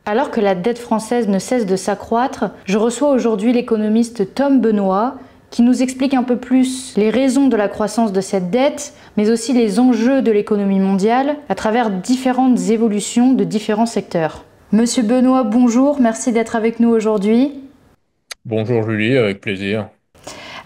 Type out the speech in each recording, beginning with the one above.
Alors que la dette française ne cesse de s'accroître, je reçois aujourd'hui l'économiste Tom Benoît qui nous explique un peu plus les raisons de la croissance de cette dette, mais aussi les enjeux de l'économie mondiale à travers différentes évolutions de différents secteurs. Monsieur Benoît, bonjour, merci d'être avec nous aujourd'hui. Bonjour Julie, avec plaisir.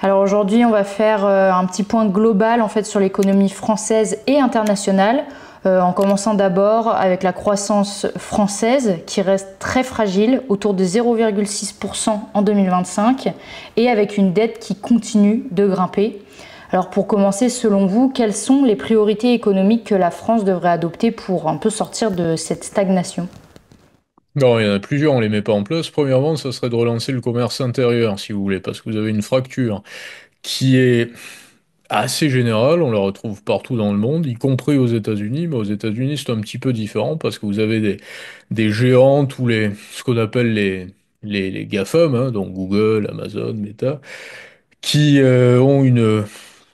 Alors aujourd'hui, on va faire un petit point global en fait sur l'économie française et internationale, en commençant d'abord avec la croissance française qui reste très fragile, autour de 0,6% en 2025, et avec une dette qui continue de grimper. Alors pour commencer, selon vous, quelles sont les priorités économiques que la France devrait adopter pour un peu sortir de cette stagnation? Non, il y en a plusieurs, on les met pas en place. Premièrement, ça serait de relancer le commerce intérieur, si vous voulez, parce que vous avez une fracture qui est assez générale, on la retrouve partout dans le monde, y compris aux États-Unis, mais aux États-Unis c'est un petit peu différent parce que vous avez des géants, ce qu'on appelle les GAFAM, hein, donc Google, Amazon, Meta, qui ont une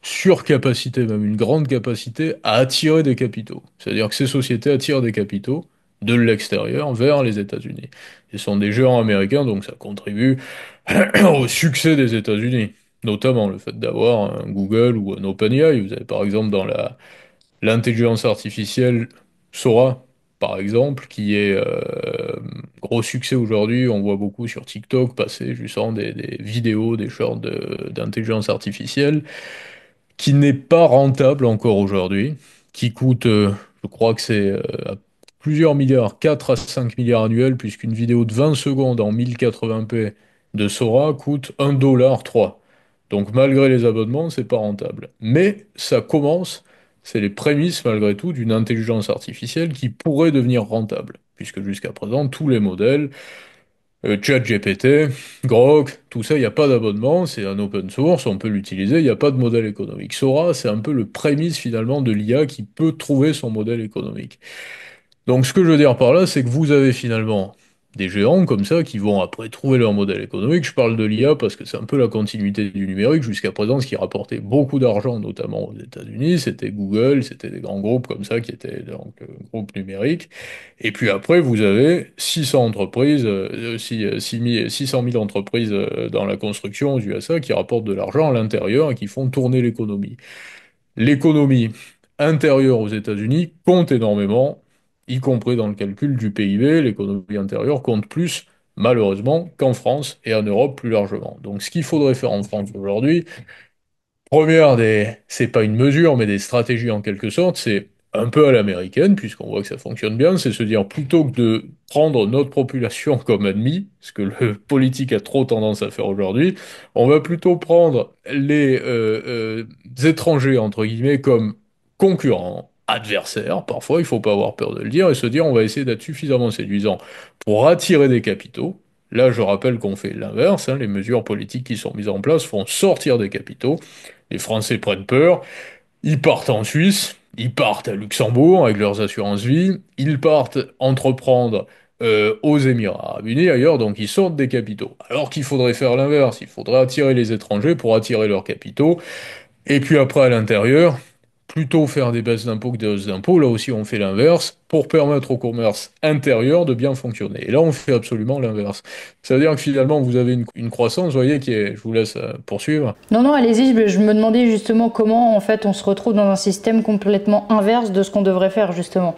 surcapacité, même une grande capacité à attirer des capitaux. C'est-à-dire que ces sociétés attirent des capitaux de l'extérieur vers les États-Unis. Ce sont des géants américains, donc ça contribue au succès des États-Unis, notamment le fait d'avoir un Google ou un OpenAI. Vous avez par exemple dans l'intelligence artificielle Sora, par exemple, qui est gros succès aujourd'hui. On voit beaucoup sur TikTok passer justement des vidéos, des shorts d'intelligence artificielle, qui n'est pas rentable encore aujourd'hui, qui coûte, je crois que c'est à plusieurs milliards, 4 à 5 milliards annuels, puisqu'une vidéo de 20 secondes en 1080p de Sora coûte 1,3 $. Donc malgré les abonnements, c'est pas rentable. Mais ça commence, c'est les prémices malgré tout d'une intelligence artificielle qui pourrait devenir rentable, puisque jusqu'à présent, tous les modèles ChatGPT, Grok, tout ça, il n'y a pas d'abonnement, c'est un open source, on peut l'utiliser, il n'y a pas de modèle économique. Sora, c'est un peu le prémisse finalement de l'IA qui peut trouver son modèle économique. Donc ce que je veux dire par là, c'est que vous avez finalement des géants comme ça qui vont après trouver leur modèle économique. Je parle de l'IA parce que c'est un peu la continuité du numérique. Jusqu'à présent, ce qui rapportait beaucoup d'argent, notamment aux États-Unis, c'était Google, c'était des grands groupes comme ça qui étaient donc groupes numériques. Et puis après, vous avez 600 entreprises, 600 000 entreprises dans la construction aux USA qui rapportent de l'argent à l'intérieur et qui font tourner l'économie. L'économie intérieure aux États-Unis compte énormément, y compris dans le calcul du PIB. L'économie intérieure compte plus, malheureusement, qu'en France et en Europe plus largement. Donc ce qu'il faudrait faire en France aujourd'hui, c'est pas une mesure, mais des stratégies en quelque sorte, c'est un peu à l'américaine, puisqu'on voit que ça fonctionne bien, c'est se dire plutôt que de prendre notre population comme ennemi, ce que le politique a trop tendance à faire aujourd'hui, on va plutôt prendre les étrangers, entre guillemets, comme concurrents, adversaires, parfois, il faut pas avoir peur de le dire, et se dire on va essayer d'être suffisamment séduisant pour attirer des capitaux. Là, je rappelle qu'on fait l'inverse, hein, les mesures politiques qui sont mises en place font sortir des capitaux. Les Français prennent peur, ils partent en Suisse, ils partent à Luxembourg avec leurs assurances vie, ils partent entreprendre aux Émirats Arabes Unis ailleurs, donc ils sortent des capitaux. Alors qu'il faudrait faire l'inverse, il faudrait attirer les étrangers pour attirer leurs capitaux, et puis après à l'intérieur, plutôt faire des baisses d'impôts que des hausses d'impôts, là aussi on fait l'inverse, pour permettre au commerce intérieur de bien fonctionner. Et là on fait absolument l'inverse. Ça veut dire que finalement vous avez une croissance, vous voyez, qui est, je vous laisse poursuivre. Non, non, allez-y, je me demandais justement comment en fait on se retrouve dans un système complètement inverse de ce qu'on devrait faire justement.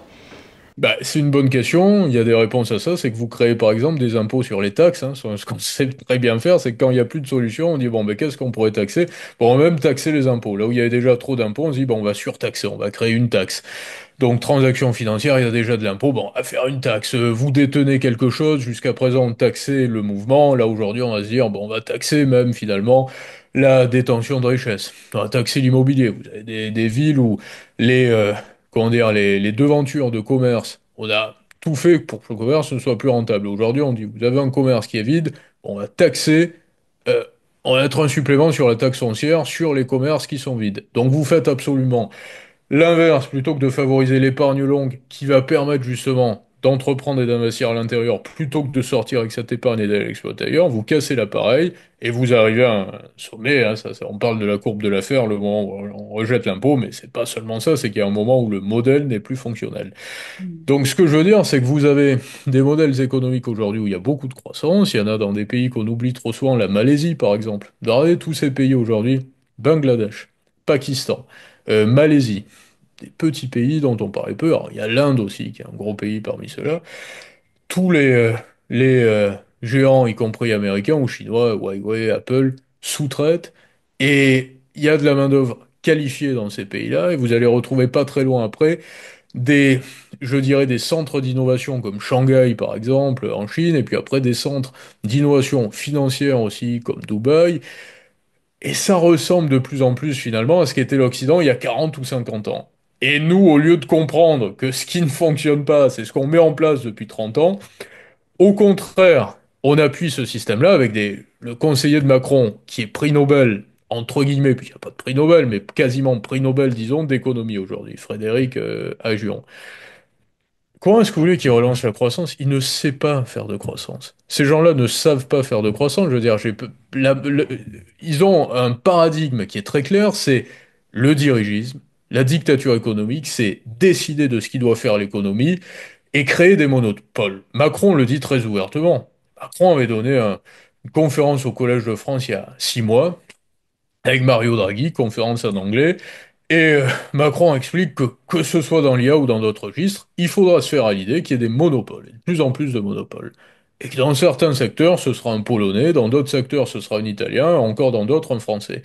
Bah, c'est une bonne question. Il y a des réponses à ça. C'est que vous créez par exemple des impôts sur les taxes, hein. Ce qu'on sait très bien faire, c'est que quand il n'y a plus de solution, on dit bon, ben qu'est-ce qu'on pourrait taxer? Bon, on va même taxer les impôts. Là où il y avait déjà trop d'impôts, on se dit bon, on va surtaxer, on va créer une taxe. Donc, transactions financières, il y a déjà de l'impôt. Bon, à faire une taxe. Vous détenez quelque chose. Jusqu'à présent, on taxait le mouvement. Là, aujourd'hui, on va se dire bon, on va taxer même finalement la détention de richesse. On va taxer l'immobilier. Vous avez des villes où les comment dire, les devantures de commerce, on a tout fait pour que le commerce ne soit plus rentable. Aujourd'hui, on dit, vous avez un commerce qui est vide, on va taxer, euh, on va mettre un supplément sur la taxe foncière sur les commerces qui sont vides. Donc vous faites absolument l'inverse, plutôt que de favoriser l'épargne longue qui va permettre justement d'entreprendre et d'investir à l'intérieur plutôt que de sortir avec cette épargne et d'aller l'exploiter ailleurs, vous cassez l'appareil et vous arrivez à un sommet, hein, on parle de la courbe de l'affaire, le moment où on rejette l'impôt, mais c'est pas seulement ça, c'est qu'il y a un moment où le modèle n'est plus fonctionnel. Mm. Donc ce que je veux dire, c'est que vous avez des modèles économiques aujourd'hui où il y a beaucoup de croissance, il y en a dans des pays qu'on oublie trop souvent, la Malaisie par exemple. Regardez tous ces pays aujourd'hui, Bangladesh, Pakistan, Malaisie, des petits pays dont on parlait peu. Alors, il y a l'Inde aussi, qui est un gros pays parmi ceux-là. Tous les géants, y compris américains ou chinois, Huawei, Apple, sous-traitent. Et il y a de la main-d'œuvre qualifiée dans ces pays-là. Et vous allez retrouver pas très loin après des, je dirais, des centres d'innovation comme Shanghai, par exemple, en Chine. Et puis après, des centres d'innovation financière aussi, comme Dubaï. Et ça ressemble de plus en plus finalement à ce qu'était l'Occident il y a 40 ou 50 ans. Et nous, au lieu de comprendre que ce qui ne fonctionne pas, c'est ce qu'on met en place depuis 30 ans, au contraire, on appuie ce système-là avec le conseiller de Macron, qui est prix Nobel, entre guillemets, puis il n'y a pas de prix Nobel, mais quasiment prix Nobel, disons, d'économie aujourd'hui, Frédéric Agion. Comment est-ce que vous voulez qu'il relance la croissance? Il ne sait pas faire de croissance. Ces gens-là ne savent pas faire de croissance. Je veux dire, ils ont un paradigme qui est très clair, c'est le dirigisme, la dictature économique, c'est décider de ce qui doit faire l'économie et créer des monopoles. Macron le dit très ouvertement. Macron avait donné une conférence au Collège de France il y a 6 mois avec Mario Draghi, conférence en anglais, et Macron explique que ce soit dans l'IA ou dans d'autres registres, il faudra se faire à l'idée qu'il y ait des monopoles, et de plus en plus de monopoles. Et que dans certains secteurs, ce sera un Polonais, dans d'autres secteurs, ce sera un Italien, encore dans d'autres, un Français.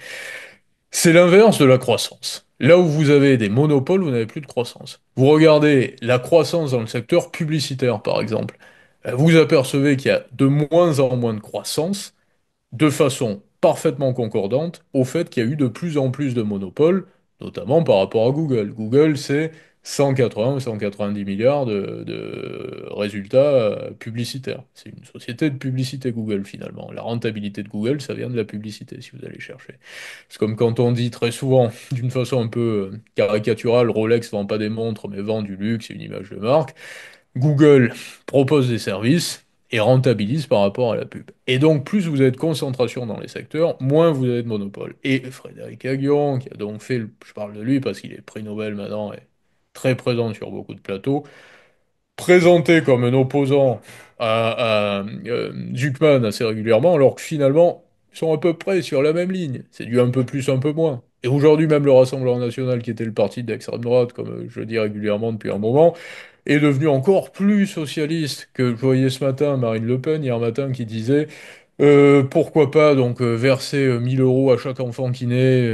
C'est l'inverse de la croissance. Là où vous avez des monopoles, vous n'avez plus de croissance. Vous regardez la croissance dans le secteur publicitaire, par exemple. Vous apercevez qu'il y a de moins en moins de croissance, de façon parfaitement concordante au fait qu'il y a eu de plus en plus de monopoles, notamment par rapport à Google. Google, c'est 180 ou 190 milliards de résultats publicitaires. C'est une société de publicité Google finalement. La rentabilité de Google, ça vient de la publicité si vous allez chercher. C'est comme quand on dit très souvent, d'une façon un peu caricaturale, Rolex vend pas des montres mais vend du luxe, c'est une image de marque. Google propose des services et rentabilise par rapport à la pub. Et donc, plus vous avez de concentration dans les secteurs, moins vous avez de monopole. Et Frédéric Aguillon, qui a donc fait, je parle de lui parce qu'il est prix Nobel maintenant et très présent sur beaucoup de plateaux, présenté comme un opposant à Zuckman assez régulièrement, alors que finalement, ils sont à peu près sur la même ligne. C'est du un peu plus, un peu moins. Et aujourd'hui, même le Rassemblement national, qui était le parti d'extrême droite, comme je le dis régulièrement depuis un moment, est devenu encore plus socialiste que je voyais ce matin Marine Le Pen, hier matin, qui disait pourquoi pas donc verser 1000 euros à chaque enfant qui naît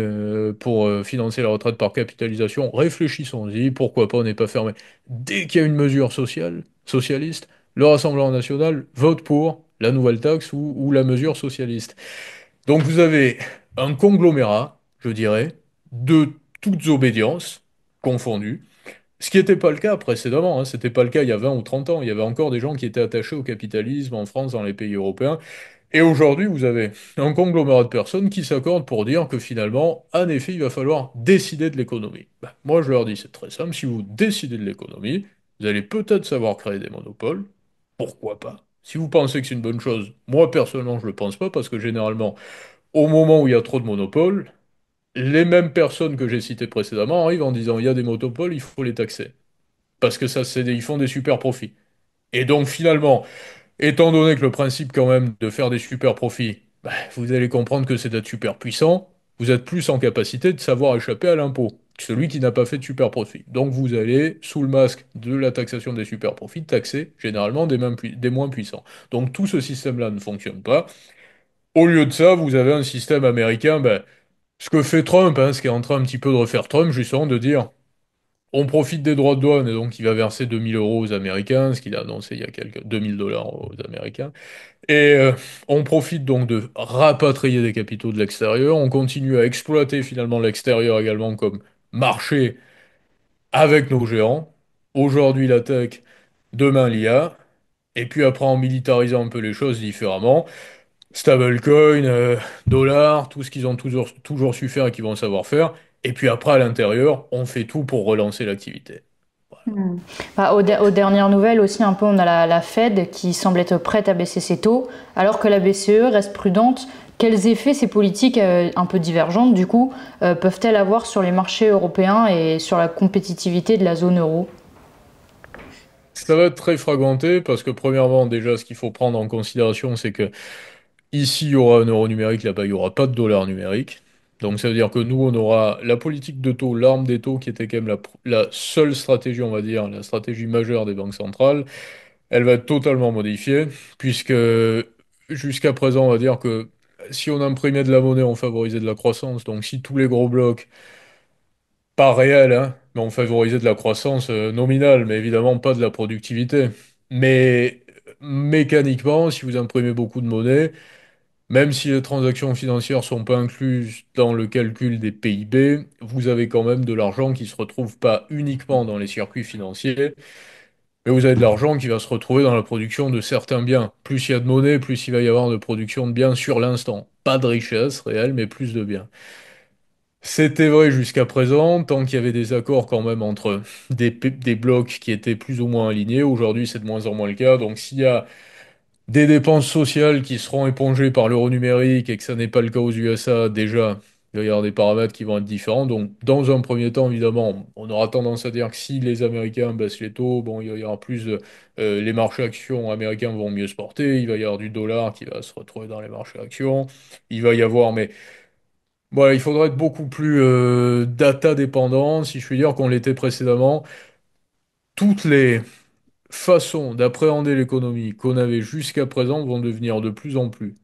pour financer la retraite par capitalisation. Réfléchissons-y, pourquoi pas, on n'est pas fermé. Dès qu'il y a une mesure sociale, socialiste, le Rassemblement national vote pour la nouvelle taxe ou la mesure socialiste. Donc vous avez un conglomérat, je dirais, de toutes obédiences confondues. Ce qui n'était pas le cas précédemment, hein. C'était pas le cas il y a 20 ou 30 ans. Il y avait encore des gens qui étaient attachés au capitalisme en France, dans les pays européens. Et aujourd'hui, vous avez un conglomérat de personnes qui s'accordent pour dire que finalement, en effet, il va falloir décider de l'économie. Ben, moi, je leur dis, c'est très simple, si vous décidez de l'économie, vous allez peut-être savoir créer des monopoles, pourquoi pas. Si vous pensez que c'est une bonne chose, moi personnellement, je le pense pas, parce que généralement, au moment où il y a trop de monopoles, les mêmes personnes que j'ai citées précédemment arrivent en disant, il y a des monopoles, il faut les taxer. Parce que ça, ils font des super profits. Et donc finalement, étant donné que le principe quand même de faire des super profits, bah, vous allez comprendre que c'est d'être super puissant, vous êtes plus en capacité de savoir échapper à l'impôt que celui qui n'a pas fait de super profit. Donc vous allez, sous le masque de la taxation des super profits, taxer généralement des moins puissants. Donc tout ce système-là ne fonctionne pas. Au lieu de ça, vous avez un système américain, bah, ce que fait Trump, hein, ce qui est en train un petit peu de refaire Trump, justement, de dire on profite des droits de douane et donc il va verser 2000 euros aux Américains, ce qu'il a annoncé il y a quelques 2000 dollars aux Américains. Et on profite donc de rapatrier des capitaux de l'extérieur. On continue à exploiter finalement l'extérieur également comme marché avec nos géants. Aujourd'hui la tech, demain l'IA. Et puis après en militarisant un peu les choses différemment. Stablecoin, dollar, tout ce qu'ils ont toujours su faire et qu'ils vont savoir faire. Et puis après à l'intérieur, on fait tout pour relancer l'activité. Hmm. Bah, aux dernières nouvelles aussi, un peu, on a la Fed qui semble être prête à baisser ses taux, alors que la BCE reste prudente. Quels effets ces politiques un peu divergentes, du coup, peuvent-elles avoir sur les marchés européens et sur la compétitivité de la zone euro? Ça va être très fragmenté parce que premièrement, déjà, ce qu'il faut prendre en considération, c'est que ici, il y aura un euro numérique, là-bas, il n'y aura pas de dollar numérique. Donc ça veut dire que nous, on aura la politique de taux, l'arme des taux, qui était quand même la seule stratégie, on va dire, la stratégie majeure des banques centrales. Elle va être totalement modifiée, puisque jusqu'à présent, on va dire que si on imprimait de la monnaie, on favorisait de la croissance. Donc si tous les gros blocs, pas réels, hein, mais on favorisait de la croissance nominale, mais évidemment pas de la productivité. Mais mécaniquement, si vous imprimez beaucoup de monnaie, même si les transactions financières sont pas incluses dans le calcul des PIB, vous avez quand même de l'argent qui se retrouve pas uniquement dans les circuits financiers, mais vous avez de l'argent qui va se retrouver dans la production de certains biens. Plus il y a de monnaie, plus il va y avoir de production de biens sur l'instant. Pas de richesse réelle, mais plus de biens. C'était vrai jusqu'à présent, tant qu'il y avait des accords quand même entre des blocs qui étaient plus ou moins alignés. Aujourd'hui, c'est de moins en moins le cas. Donc s'il y a des dépenses sociales qui seront épongées par l'euro numérique et que ça n'est pas le cas aux USA, déjà, il va y avoir des paramètres qui vont être différents. Donc, dans un premier temps, évidemment, on aura tendance à dire que si les Américains baissent les taux, bon, il va y aura plus les marchés actions américains vont mieux se porter, il va y avoir du dollar qui va se retrouver dans les marchés actions, il va y avoir, mais voilà, il faudra être beaucoup plus data dépendant, si je puis dire, qu'on l'était précédemment. Toutes les façons d'appréhender l'économie qu'on avait jusqu'à présent vont devenir de plus en plus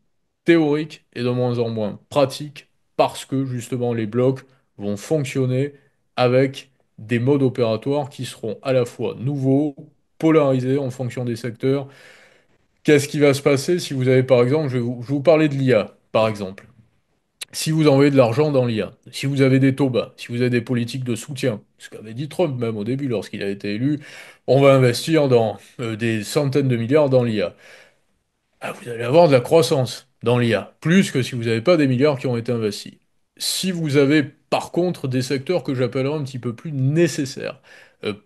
théoriques et de moins en moins pratiques parce que justement les blocs vont fonctionner avec des modes opératoires qui seront à la fois nouveaux, polarisés en fonction des secteurs. Qu'est-ce qui va se passer si vous avez par exemple, je vais vous parler de l'IA par exemple. Si vous envoyez de l'argent dans l'IA, si vous avez des taux bas, si vous avez des politiques de soutien, ce qu'avait dit Trump même au début lorsqu'il a été élu, on va investir dans des centaines de milliards dans l'IA. Ah, vous allez avoir de la croissance dans l'IA, plus que si vous n'avez pas des milliards qui ont été investis. Si vous avez par contre des secteurs que j'appellerais un petit peu plus nécessaires,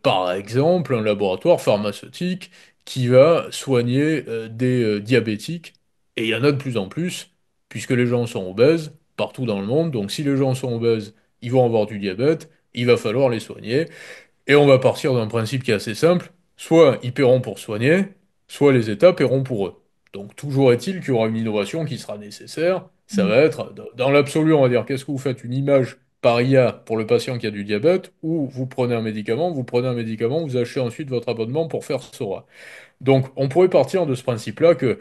par exemple un laboratoire pharmaceutique qui va soigner des diabétiques, et il y en a de plus en plus, puisque les gens sont obèses partout dans le monde, donc si les gens sont obèses, ils vont avoir du diabète, il va falloir les soigner. Et on va partir d'un principe qui est assez simple, soit ils paieront pour soigner, soit les États paieront pour eux. Donc toujours est-il qu'il y aura une innovation qui sera nécessaire, ça va être, dans l'absolu, on va dire, qu'est-ce que vous faites une image par IA pour le patient qui a du diabète, ou vous prenez un médicament, vous achetez ensuite votre abonnement pour faire Sora. Donc on pourrait partir de ce principe-là que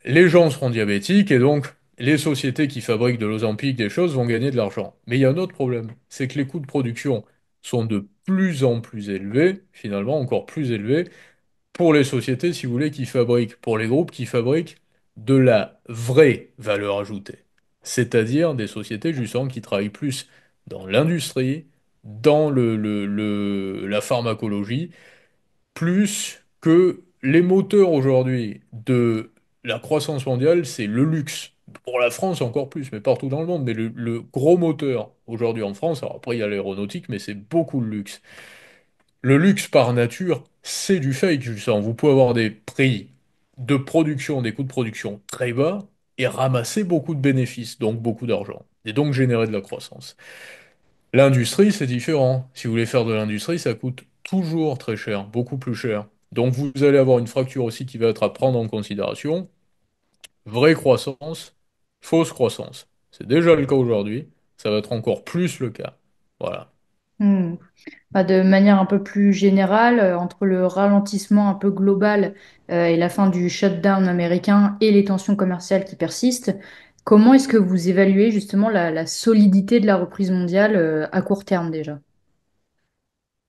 les gens seront diabétiques et donc les sociétés qui fabriquent de l'Ozempic, des choses, vont gagner de l'argent. Mais il y a un autre problème, c'est que les coûts de production sont de plus en plus élevés, finalement encore plus élevés, pour les sociétés, si vous voulez, qui fabriquent, pour les groupes qui fabriquent de la vraie valeur ajoutée. C'est-à-dire des sociétés justement qui travaillent plus dans l'industrie, dans la pharmacologie, plus que les moteurs aujourd'hui de la croissance mondiale, c'est le luxe. Pour la France encore plus, mais partout dans le monde. Mais le gros moteur aujourd'hui en France, alors après il y a l'aéronautique, mais c'est beaucoup le luxe. Le luxe par nature, c'est du fake, justement. Vous pouvez avoir des prix de production, des coûts de production très bas et ramasser beaucoup de bénéfices, donc beaucoup d'argent, et donc générer de la croissance. L'industrie, c'est différent. Si vous voulez faire de l'industrie, ça coûte toujours très cher, beaucoup plus cher. Donc vous allez avoir une fracture aussi qui va être à prendre en considération. Vraie croissance, fausse croissance. C'est déjà le cas aujourd'hui, ça va être encore plus le cas. Voilà. Hmm. Bah, de manière un peu plus générale, entre le ralentissement un peu global et la fin du shutdown américain et les tensions commerciales qui persistent, comment est-ce que vous évaluez justement la solidité de la reprise mondiale à court terme déjà?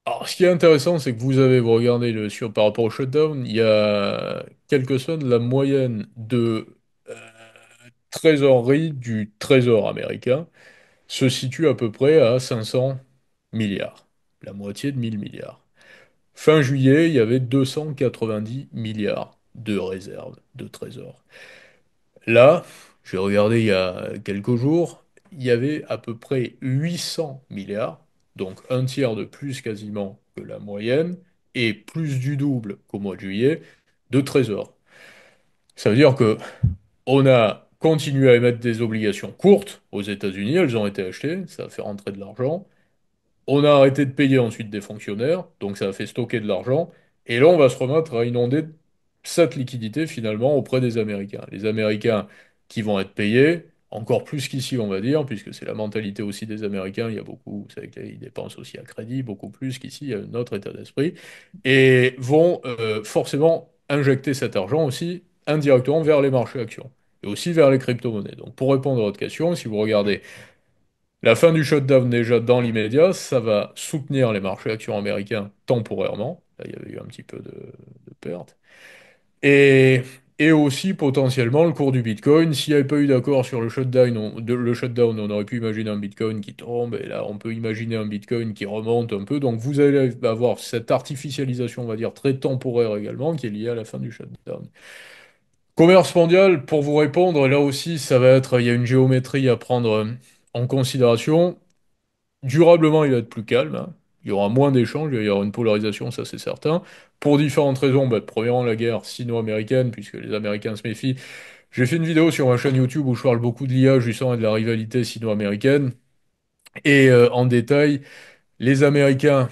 Alors, ce qui est intéressant, c'est que vous regardez par rapport au shutdown, il y a quelques semaines, la moyenne de euh, trésorerie du trésor américain se situe à peu près à 500 milliards, la moitié de 1000 milliards. Fin juillet, il y avait 290 milliards de réserves de trésor. Là, j'ai regardé il y a quelques jours, il y avait à peu près 800 milliards, donc un tiers de plus quasiment que la moyenne et plus du double qu'au mois de juillet de trésor. Ça veut dire que on a continué à émettre des obligations courtes aux États-Unis, elles ont été achetées, ça a fait rentrer de l'argent. On a arrêté de payer ensuite des fonctionnaires, donc ça a fait stocker de l'argent. Et là, on va se remettre à inonder cette liquidité finalement auprès des Américains. Les Américains qui vont être payés, encore plus qu'ici, on va dire, puisque c'est la mentalité aussi des Américains. Il y a beaucoup, vous savez qu'ils dépensent aussi à crédit, beaucoup plus qu'ici, il y a un autre état d'esprit. Et vont forcément injecter cet argent aussi indirectement vers les marchés actions et aussi vers les crypto-monnaies. Donc pour répondre à votre question, si vous regardez la fin du shutdown déjà dans l'immédiat, ça va soutenir les marchés actions américains temporairement. Là, il y avait eu un petit peu de perte. Et, et aussi potentiellement le cours du Bitcoin. S'il n'y avait pas eu d'accord sur le shutdown, le shutdown, on aurait pu imaginer un Bitcoin qui tombe. Et là, on peut imaginer un Bitcoin qui remonte un peu. Donc vous allez avoir cette artificialisation, on va dire, très temporaire également, qui est liée à la fin du shutdown. Commerce mondial, pour vous répondre, là aussi, ça va être, il y a une géométrie à prendre en considération. Durablement, il va être plus calme, hein. Il y aura moins d'échanges, il va y avoir une polarisation, ça c'est certain. Pour différentes raisons, bah, premièrement la guerre sino-américaine, puisque les Américains se méfient. J'ai fait une vidéo sur ma chaîne YouTube où je parle beaucoup de l'IA, justement, et de la rivalité sino-américaine. Et en détail, les Américains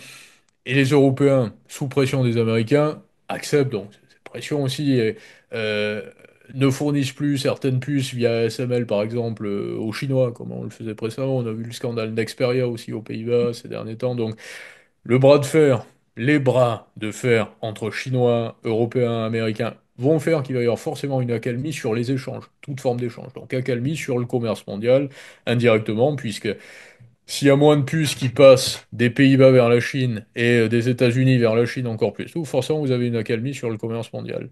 et les Européens, sous pression des Américains, acceptent donc cette pression aussi, et, euh, ne fournissent plus certaines puces via SML par exemple aux Chinois, comme on le faisait précédemment. On a vu le scandale Nexperia aussi aux Pays-Bas ces derniers temps. Donc le bras de fer, les bras de fer entre Chinois, Européens, Américains vont faire qu'il va y avoir forcément une accalmie sur les échanges, toute forme d'échange. Donc accalmie sur le commerce mondial indirectement, puisque s'il y a moins de puces qui passent des Pays-Bas vers la Chine et des États-Unis vers la Chine encore plus, tout, forcément vous avez une accalmie sur le commerce mondial.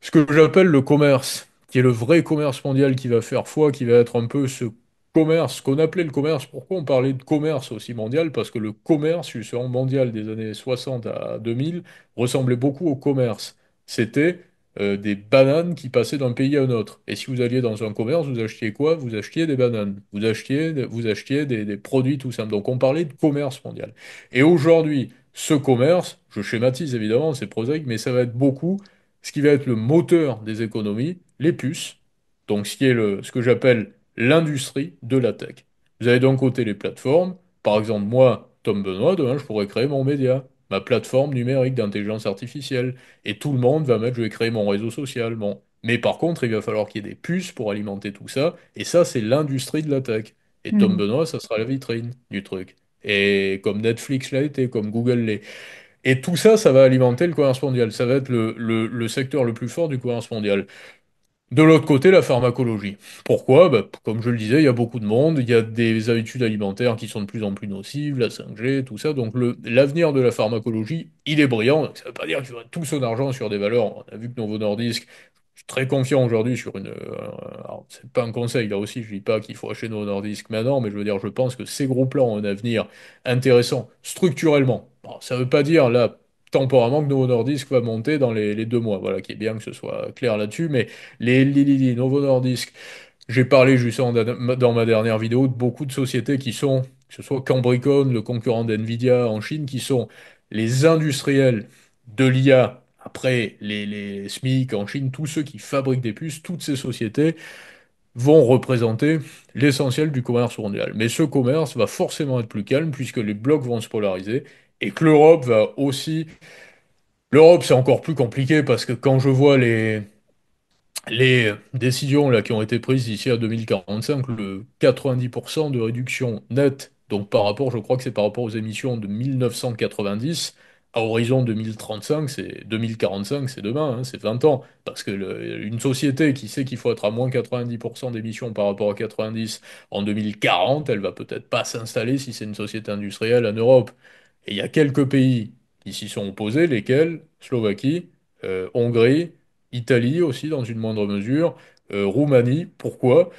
Ce que j'appelle le commerce, qui est le vrai commerce mondial qui va faire foi, qui va être un peu ce commerce, ce qu'on appelait le commerce. Pourquoi on parlait de commerce aussi mondial? Parce que le commerce, justement, mondial des années 60 à 2000 ressemblait beaucoup au commerce. C'était des bananes qui passaient d'un pays à un autre. Et si vous alliez dans un commerce, vous achetiez quoi? Vous achetiez des bananes. Vous achetiez des produits tout simples. Donc on parlait de commerce mondial. Et aujourd'hui, ce commerce, je schématise évidemment, c'est prosaïque, mais ça va être beaucoup ce qui va être le moteur des économies, les puces, donc ce qui est ce que j'appelle l'industrie de la tech. Vous avez d'un côté les plateformes, par exemple moi, Tom Benoît, demain je pourrais créer mon média, ma plateforme numérique d'intelligence artificielle, et tout le monde va mettre, je vais créer mon réseau social, bon. Mais par contre, il va falloir qu'il y ait des puces pour alimenter tout ça, et ça c'est l'industrie de la tech. Et Tom Hmm. Benoît, ça sera la vitrine du truc. Et comme Netflix l'a été, comme Google l'est. Et tout ça, ça va alimenter le commerce mondial. Ça va être le secteur le plus fort du commerce mondial. De l'autre côté, la pharmacologie. Pourquoi? Bah, comme je le disais, il y a beaucoup de monde, il y a des habitudes alimentaires qui sont de plus en plus nocives, la 5G, tout ça. Donc l'avenir de la pharmacologie, il est brillant. Ça ne veut pas dire qu'il faudrait tout son argent sur des valeurs. On a vu que Novo Nordisk, je suis très confiant aujourd'hui sur une. Alors, c'est pas un conseil, là aussi, je dis pas qu'il faut acheter Novo Nordisk maintenant, mais je veux dire, je pense que ces groupes-là ont un avenir intéressant structurellement. Bon, ça ne veut pas dire, là, temporairement, que Novo Nordisk va monter dans les 2 mois. Voilà, qui est bien que ce soit clair là-dessus, mais les Lilili, Novo Nordisk, j'ai parlé justement dans ma dernière vidéo de beaucoup de sociétés qui sont, que ce soit Cambricon, le concurrent d'NVIDIA en Chine, qui sont les industriels de l'IA, après les SMIC en Chine, tous ceux qui fabriquent des puces, toutes ces sociétés vont représenter l'essentiel du commerce mondial. Mais ce commerce va forcément être plus calme puisque les blocs vont se polariser et que l'Europe va aussi... L'Europe, c'est encore plus compliqué parce que quand je vois les décisions là, qui ont été prises d'ici à 2045, le 90% de réduction nette, donc par rapport, je crois que c'est par rapport aux émissions de 1990, à horizon 2035, c'est 2045, c'est demain, hein, c'est 20 ans. Parce que une société qui sait qu'il faut être à moins 90% d'émissions par rapport à 90 en 2040, elle va peut-être pas s'installer si c'est une société industrielle en Europe. Et il y a quelques pays qui s'y sont opposés, lesquels? Slovaquie, Hongrie, Italie aussi dans une moindre mesure, Roumanie. Pourquoi?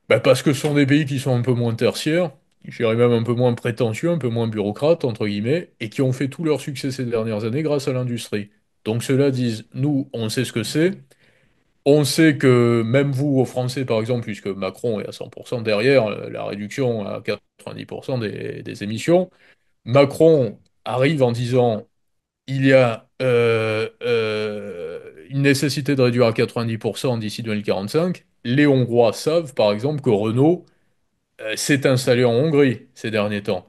Bah parce que ce sont des pays qui sont un peu moins tertiaires, je dirais même un peu moins prétentieux, un peu moins bureaucrates, entre guillemets, et qui ont fait tout leur succès ces dernières années grâce à l'industrie. Donc ceux-là disent, nous, on sait ce que c'est, on sait que même vous, aux Français, par exemple, puisque Macron est à 100% derrière la réduction à 90% des émissions, Macron arrive en disant il y a une nécessité de réduire à 90% d'ici 2045, les Hongrois savent par exemple que Renault s'est installé en Hongrie ces derniers temps.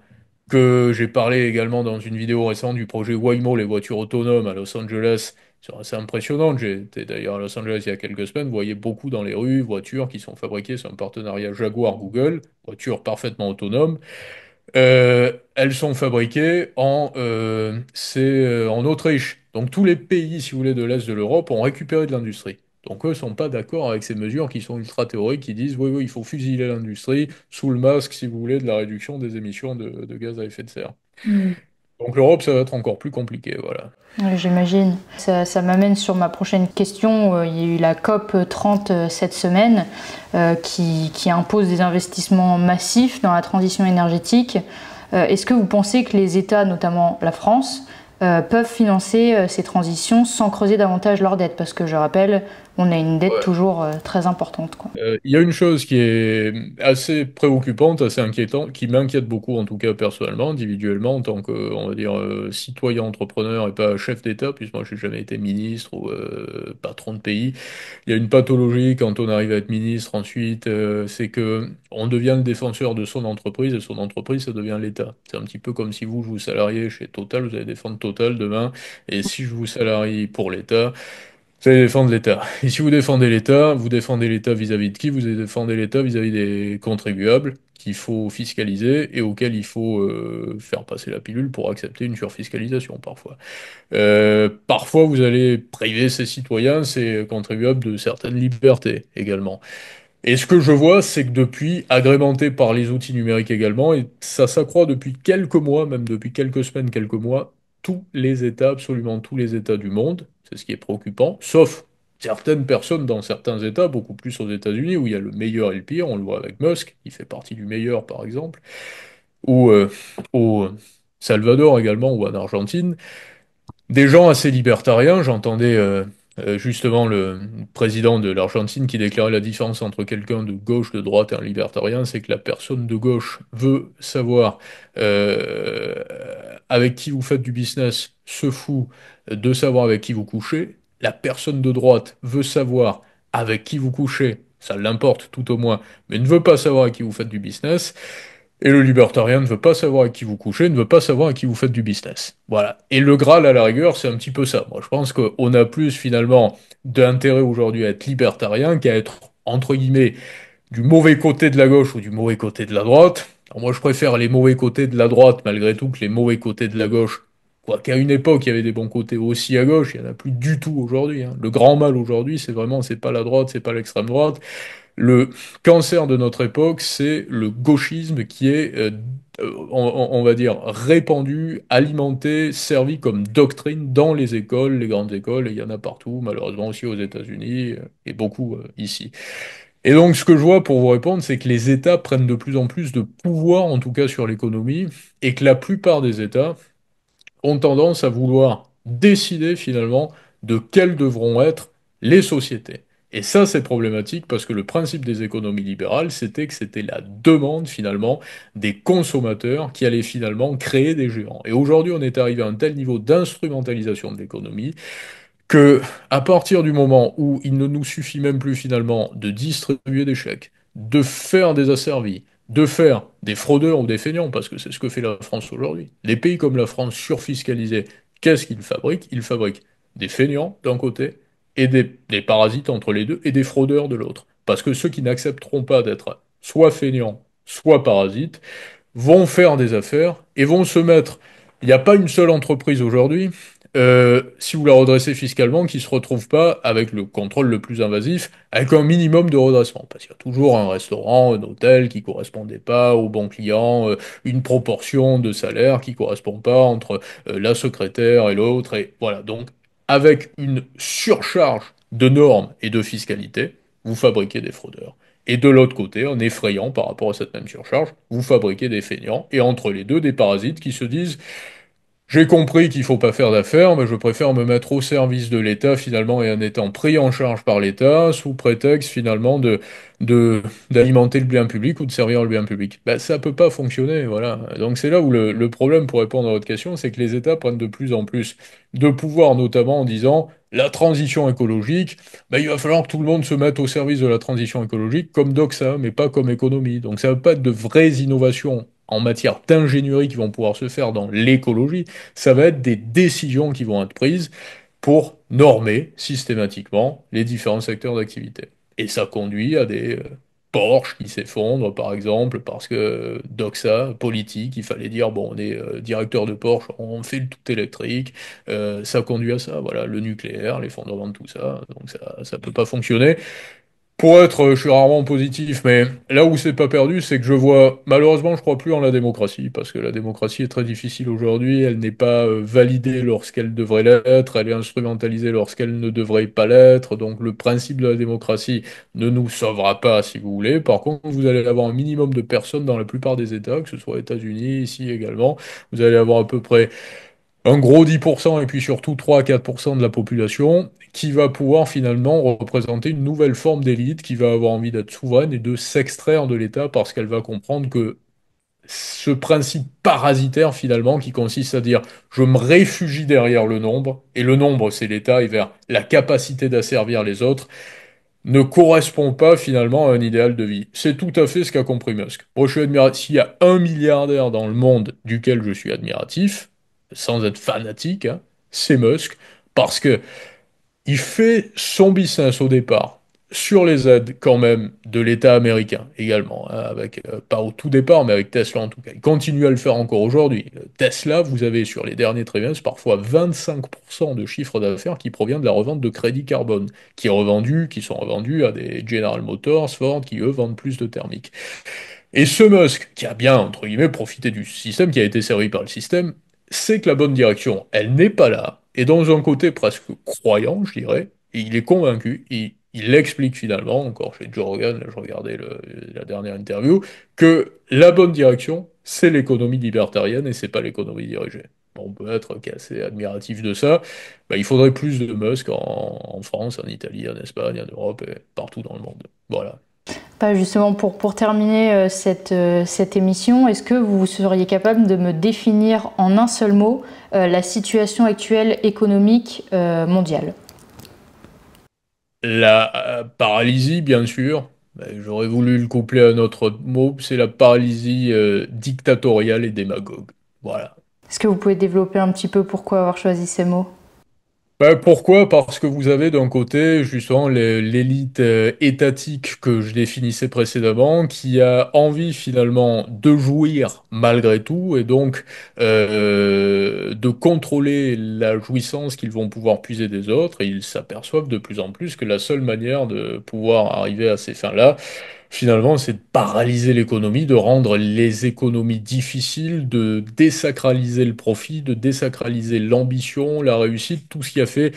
Que j'ai parlé également dans une vidéo récente du projet Waymo, les voitures autonomes à Los Angeles. C'est assez impressionnant. J'étais d'ailleurs à Los Angeles il y a quelques semaines. Vous voyez beaucoup dans les rues, voitures qui sont fabriquées sur un partenariat Jaguar-Google, voitures parfaitement autonomes. Elles sont fabriquées en Autriche. Donc tous les pays, si vous voulez, de l'Est de l'Europe ont récupéré de l'industrie. Donc eux ne sont pas d'accord avec ces mesures qui sont ultra théoriques, qui disent oui, oui, il faut fusiller l'industrie sous le masque, si vous voulez, de la réduction des émissions de gaz à effet de serre. Hmm. Donc l'Europe, ça va être encore plus compliqué, voilà. Ouais, j'imagine. Ça m'amène sur ma prochaine question. Il y a eu la COP 30 cette semaine qui impose des investissements massifs dans la transition énergétique. Est-ce que vous pensez que les États, notamment la France, peuvent financer ces transitions sans creuser davantage leur dette? Parce que je rappelle, on a une dette Ouais. toujours très importante, quoi. Il y a une chose qui est assez préoccupante, assez inquiétante, qui m'inquiète beaucoup en tout cas personnellement, individuellement, en tant que, on va dire, citoyen entrepreneur et pas chef d'État, puisque moi j'ai jamais été ministre ou patron de pays. Il y a une pathologie quand on arrive à être ministre ensuite, c'est que on devient le défenseur de son entreprise et son entreprise ça devient l'État. C'est un petit peu comme si vous salariez chez Total, vous allez défendre Total demain, et si je vous salarie pour l'État, vous allez défendre l'État. Et si vous défendez l'État vis-à-vis de qui? Vous défendez l'État vis-à-vis des contribuables qu'il faut fiscaliser et auxquels il faut faire passer la pilule pour accepter une surfiscalisation parfois. Parfois, vous allez priver ces citoyens, ces contribuables de certaines libertés également. Et ce que je vois, c'est que depuis, agrémenté par les outils numériques également, et ça s'accroît depuis quelques mois, même depuis quelques semaines, quelques mois, tous les États, absolument tous les États du monde, c'est ce qui est préoccupant, sauf certaines personnes dans certains États, beaucoup plus aux États-Unis, où il y a le meilleur et le pire, on le voit avec Musk, qui fait partie du meilleur par exemple, ou au Salvador également, ou en Argentine, des gens assez libertariens. J'entendais justement le président de l'Argentine qui déclarait la différence entre quelqu'un de gauche, de droite et un libertarien, c'est que la personne de gauche veut savoir euh, avec qui vous faites du business, se fout de savoir avec qui vous couchez. La personne de droite veut savoir avec qui vous couchez, ça l'importe tout au moins, mais ne veut pas savoir avec qui vous faites du business. Et le libertarien ne veut pas savoir avec qui vous couchez, ne veut pas savoir avec qui vous faites du business. Voilà. Et le Graal, à la rigueur, c'est un petit peu ça. Moi, je pense qu'on a plus, finalement, d'intérêt aujourd'hui à être libertarien qu'à être, entre guillemets, du mauvais côté de la gauche ou du mauvais côté de la droite. Alors moi, je préfère les mauvais côtés de la droite, malgré tout, que les mauvais côtés de la gauche. Quoiqu'à une époque, il y avait des bons côtés aussi à gauche, il n'y en a plus du tout aujourd'hui, hein. Le grand mal aujourd'hui, c'est vraiment, c'est pas la droite, c'est pas l'extrême droite. Le cancer de notre époque, c'est le gauchisme qui est, on va dire, répandu, alimenté, servi comme doctrine dans les écoles, les grandes écoles, et il y en a partout, malheureusement aussi aux États-Unis, et beaucoup ici. Et donc, ce que je vois pour vous répondre, c'est que les États prennent de plus en plus de pouvoir, en tout cas sur l'économie, et que la plupart des États ont tendance à vouloir décider finalement de quelles devront être les sociétés. Et ça, c'est problématique parce que le principe des économies libérales, c'était que c'était la demande finalement des consommateurs qui allait finalement créer des géants. Et aujourd'hui, on est arrivé à un tel niveau d'instrumentalisation de l'économie que à partir du moment où il ne nous suffit même plus finalement de distribuer des chèques, de faire des asservis, de faire des fraudeurs ou des feignants, parce que c'est ce que fait la France aujourd'hui. Les pays comme la France surfiscalisés, qu'est-ce qu'ils fabriquent? Ils fabriquent des feignants d'un côté et des parasites entre les deux et des fraudeurs de l'autre. Parce que ceux qui n'accepteront pas d'être soit feignants, soit parasites, vont faire des affaires et vont se mettre. Il n'y a pas une seule entreprise aujourd'hui, si vous la redressez fiscalement, qui ne se retrouve pas avec le contrôle le plus invasif, avec un minimum de redressement. Parce qu'il y a toujours un restaurant, un hôtel qui ne correspondait pas aux bons clients, une proportion de salaire qui ne correspond pas entre la secrétaire et l'autre. Et voilà. Donc, avec une surcharge de normes et de fiscalité, vous fabriquez des fraudeurs. Et de l'autre côté, en effrayant par rapport à cette même surcharge, vous fabriquez des feignants, et entre les deux, des parasites qui se disent J'ai compris qu'il faut pas faire d'affaires, mais je préfère me mettre au service de l'État finalement et en étant pris en charge par l'État sous prétexte finalement de d'alimenter le bien public ou de servir le bien public. Ben, ça peut pas fonctionner, voilà. Donc c'est là où le problème, pour répondre à votre question, c'est que les États prennent de plus en plus de pouvoir, notamment en disant la transition écologique, ben, il va falloir que tout le monde se mette au service de la transition écologique comme doxa, mais pas comme économie. Donc ça ne veut pas être de vraies innovations en matière d'ingénierie qui vont pouvoir se faire dans l'écologie, ça va être des décisions qui vont être prises pour normer systématiquement les différents secteurs d'activité. Et ça conduit à des Porsche qui s'effondrent, par exemple, parce que doxa, politique, il fallait dire, bon, on est directeur de Porsche, on fait le tout électrique, ça conduit à ça, voilà, le nucléaire, l'effondrement de tout ça, donc ça peut pas fonctionner. Pour être, je suis rarement positif, mais là où c'est pas perdu, c'est que je vois, malheureusement, je crois plus en la démocratie, parce que la démocratie est très difficile aujourd'hui, elle n'est pas validée lorsqu'elle devrait l'être, elle est instrumentalisée lorsqu'elle ne devrait pas l'être, donc le principe de la démocratie ne nous sauvera pas, si vous voulez. Par contre, vous allez avoir un minimum de personnes dans la plupart des États, que ce soit aux États-Unis, ici également, vous allez avoir à peu près un gros 10% et puis surtout 3 à 4% de la population qui va pouvoir finalement représenter une nouvelle forme d'élite qui va avoir envie d'être souveraine et de s'extraire de l'État parce qu'elle va comprendre que ce principe parasitaire finalement qui consiste à dire je me réfugie derrière le nombre et le nombre c'est l'État et vers la capacité d'asservir les autres ne correspond pas finalement à un idéal de vie. C'est tout à fait ce qu'a compris Musk. Moi, je suis admiratif. S'il y a un milliardaire dans le monde duquel je suis admiratif, sans être fanatique, hein, c'est Musk, parce que il fait son business au départ sur les aides quand même de l'État américain également, hein, avec pas au tout départ, mais avec Tesla en tout cas. Il continue à le faire encore aujourd'hui. Tesla, vous avez sur les derniers trimestres parfois 25% de chiffre d'affaires qui provient de la revente de crédits carbone, qui sont revendus à des General Motors, Ford, qui eux vendent plus de thermiques. Et ce Musk, qui a bien, entre guillemets, profité du système, qui a été servi par le système, sait que la bonne direction, elle n'est pas là. Et dans un côté presque croyant, je dirais, et il est convaincu, il l'explique finalement, encore chez Joe Rogan, là, je regardais la dernière interview, que la bonne direction, c'est l'économie libertarienne et c'est pas l'économie dirigée. On peut être assez admiratif de ça. Bah, il faudrait plus de Musk en France, en Italie, en Espagne, en Europe et partout dans le monde. Voilà. Pas justement pour terminer cette émission, est-ce que vous seriez capable de me définir en un seul mot la situation actuelle économique mondiale? La paralysie, bien sûr. J'aurais voulu le coupler à un autre mot, c'est la paralysie dictatoriale et démagogue. Voilà. Est-ce que vous pouvez développer un petit peu pourquoi avoir choisi ces mots? Pourquoi? Parce que vous avez d'un côté justement l'élite étatique que je définissais précédemment, qui a envie finalement de jouir malgré tout et donc de contrôler la jouissance qu'ils vont pouvoir puiser des autres. Et ils s'aperçoivent de plus en plus que la seule manière de pouvoir arriver à ces fins-là, finalement, c'est de paralyser l'économie, de rendre les économies difficiles, de désacraliser le profit, de désacraliser l'ambition, la réussite, tout ce qui a fait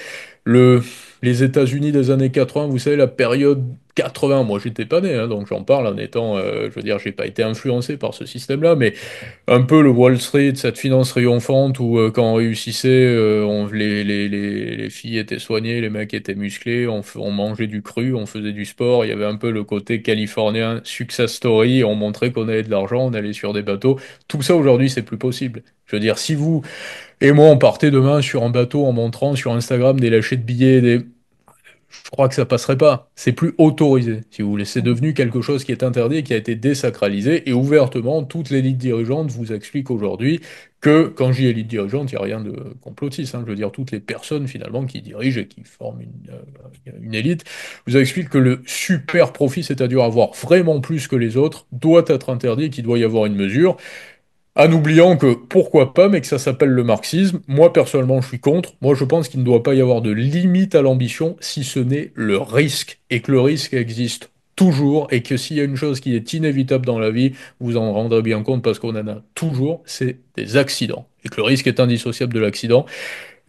le, les États-Unis des années 80, vous savez, la période 80, moi j'étais pas né, hein, donc j'en parle en étant, je veux dire, j'ai pas été influencé par ce système-là, mais un peu le Wall Street, cette finance triomphante où quand on réussissait, les filles étaient soignées, les mecs étaient musclés, on mangeait du cru, on faisait du sport, il y avait un peu le côté californien, success story, on montrait qu'on avait de l'argent, on allait sur des bateaux. Tout ça aujourd'hui, c'est plus possible. Je veux dire, si vous et moi on partait demain sur un bateau en montrant sur Instagram des lâchers de billets, je crois que ça passerait pas. C'est plus autorisé, si vous voulez. C'est devenu quelque chose qui est interdit et qui a été désacralisé. Et ouvertement, toute l'élite dirigeante vous explique aujourd'hui que, quand j'y élite dirigeante, il n'y a rien de complotiste, hein. Je veux dire, toutes les personnes finalement qui dirigent et qui forment une élite, vous expliquent que le super profit, c'est-à-dire avoir vraiment plus que les autres, doit être interdit et qu'il doit y avoir une mesure. En oubliant que pourquoi pas, mais que ça s'appelle le marxisme. Moi, personnellement, je suis contre. Moi, je pense qu'il ne doit pas y avoir de limite à l'ambition si ce n'est le risque. Et que le risque existe toujours. Et que s'il y a une chose qui est inévitable dans la vie, vous en rendrez bien compte parce qu'on en a toujours, c'est des accidents. Et que le risque est indissociable de l'accident.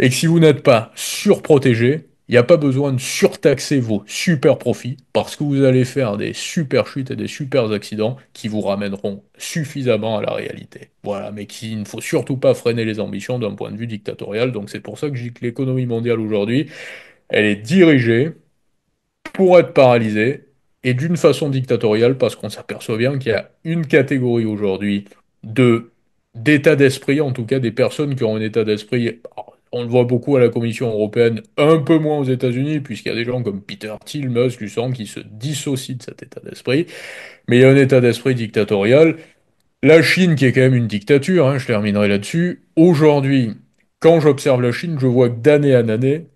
Et que si vous n'êtes pas surprotégé, Il n'y a pas besoin de surtaxer vos super profits parce que vous allez faire des super chutes et des super accidents qui vous ramèneront suffisamment à la réalité. Voilà, mais qu'il ne faut surtout pas freiner les ambitions d'un point de vue dictatorial. Donc c'est pour ça que je dis que l'économie mondiale aujourd'hui, elle est dirigée pour être paralysée et d'une façon dictatoriale parce qu'on s'aperçoit bien qu'il y a une catégorie aujourd'hui de d'état d'esprit, en tout cas des personnes qui ont un état d'esprit. On le voit beaucoup à la Commission européenne, un peu moins aux États-Unis, puisqu'il y a des gens comme Peter Thiel, Musk, du sang, qui se dissocient de cet état d'esprit. Mais il y a un état d'esprit dictatorial. La Chine, qui est quand même une dictature, hein, je terminerai là-dessus. Aujourd'hui, quand j'observe la Chine, je vois que d'année en année,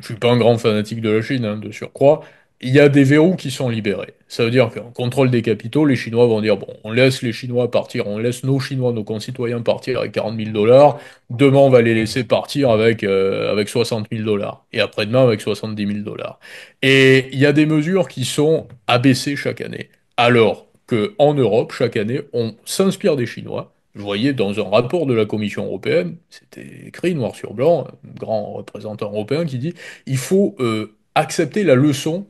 je suis pas un grand fanatique de la Chine, hein, de surcroît, il y a des verrous qui sont libérés. Ça veut dire qu'en contrôle des capitaux, les Chinois vont dire, bon, on laisse les Chinois partir, on laisse nos Chinois, nos concitoyens partir avec 40 000 dollars, demain on va les laisser partir avec 60 000 dollars, et après-demain avec 70 000 dollars. Et il y a des mesures qui sont abaissées chaque année. Alors qu'en Europe, chaque année, on s'inspire des Chinois. Je voyais dans un rapport de la Commission européenne, c'était écrit noir sur blanc, un grand représentant européen qui dit il faut accepter la leçon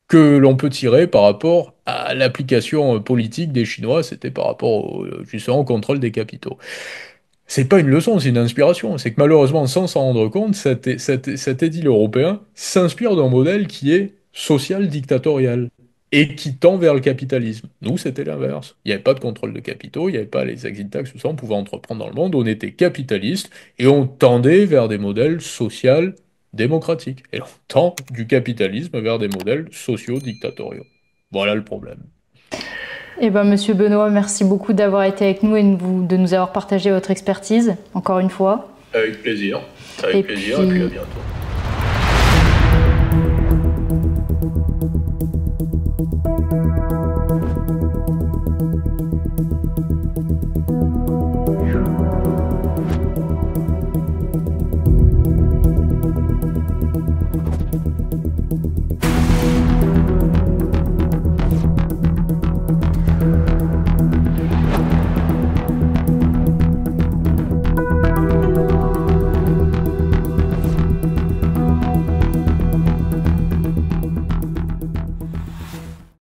que l'on peut tirer par rapport à l'application politique des Chinois, c'était par rapport justement au contrôle des capitaux. C'est pas une leçon, c'est une inspiration. C'est que malheureusement, sans s'en rendre compte, cet édile européen s'inspire d'un modèle qui est social dictatorial et qui tend vers le capitalisme. Nous, c'était l'inverse. Il n'y avait pas de contrôle de capitaux, il n'y avait pas les exit tax, tout ça, on pouvait entreprendre dans le monde, on était capitaliste et on tendait vers des modèles sociaux démocratiques. Et on tend du capitalisme vers des modèles sociaux dictatoriaux. Voilà le problème. Eh ben, Monsieur Benoît, merci beaucoup d'avoir été avec nous et de nous avoir partagé votre expertise, encore une fois. Avec plaisir. Et Avec plaisir, et puis à puis, bientôt.